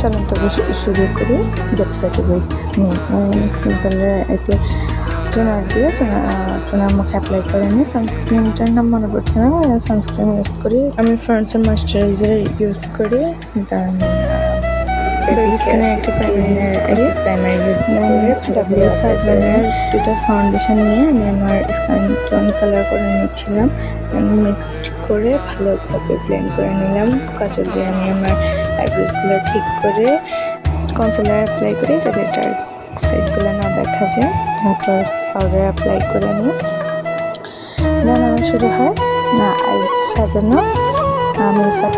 চলেন তো শুরু করি গেট রেডি উইথ মি। সিম্পলের এতে টোনার দিয়ে টোনার মুখে অ্যাপ্লাই করে নিই। সানস্ক্রিনটার নাম মনে পড়ছে না, সানস্ক্রিন ইউজ করি আমি। ফ্রন্টসের ময়েশ্চারাইজার ইউজ করি, দেন প্রাইমারি ইউজ করে WS7-এর দুটো ফাউন্ডেশন নিয়ে আমি আমার স্কিন টোন কালার করে নিচ্ছিলাম। মিক্সড করে ভালোভাবে ব্লেন্ড করে নিলাম। কাজল দিয়ে আমি আমার আইব্রোসগুলো ঠিক করে কনসিলার অ্যাপ্লাই করি যাতে ডার্ক সাইডগুলো না দেখা যায়। তারপর পাউডার অ্যাপ্লাই করে নিই। দেন আমার শুরু হয় আইস সাজানো।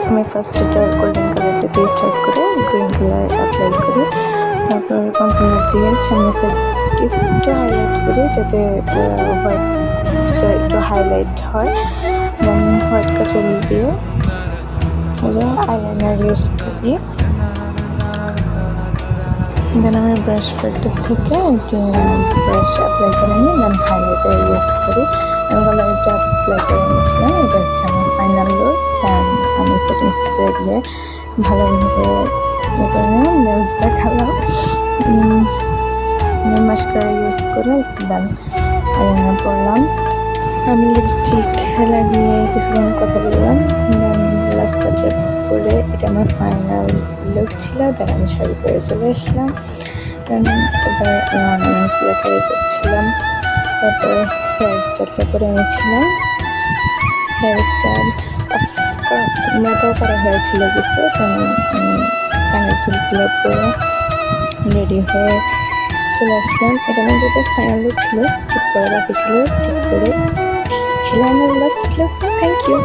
আমি ফার্স্টে গোল্ডেন কালারটা দিয়ে স্টার্ট করে গ্রিন কালার অ্যাপ্লাই করি। তারপর কনসিলার দিয়ে সামনের সাইডটি একটু হাইলাইট করি যাতে হোয়াইটটা একটু হাইলাইট হয়। দেন হোয়াইট কাজল দিয়ে আইলাইনার ইউজ করি। দেন আমি ব্রাশ ফেল্টের থেকে একটি ব্রাশ অ্যাপ্লাই করে নিই। দেন হাইলাইটার ইউজ করি। আমি বললাম এটা অ্যাপ্লাই করে নিয়েছিলাম। এটা হচ্ছে আমার ফাইনাল লুক। দেন আমি সেটিং স্প্রে দিয়ে ভালোভাবে ইয়ে করে নিলাম, লেন্স দেখালাম। মাস্কারা ইউজ করে দেন আইলাইনার পরলাম। আমি লিপস্টিক লাগিয়ে কিছুক্ষণ কথা বললাম। দেন লাস্ট টাচ করে এটা আমার ফাইনাল লুক ছিল। দেন আমি শাড়ি পরে চলে আসলাম। দেন এবার অর্নামেন্টসগুলো ক্যারি করছিলাম। তারপর হেয়ার স্টাইলটা করে নিয়েছিলাম। হেয়ার স্টাইল মেয়েটাও করা হয়েছিল কিছু। কানের দুলগুলো পরে রেডি হয়ে চলে আসলাম। এটা আমার যেটা ফাইনাল লুক ছিল, ঠিক করে বাকি ছিল, ঠিক করে ছিল আমার লাস্ট লুক। Thank you.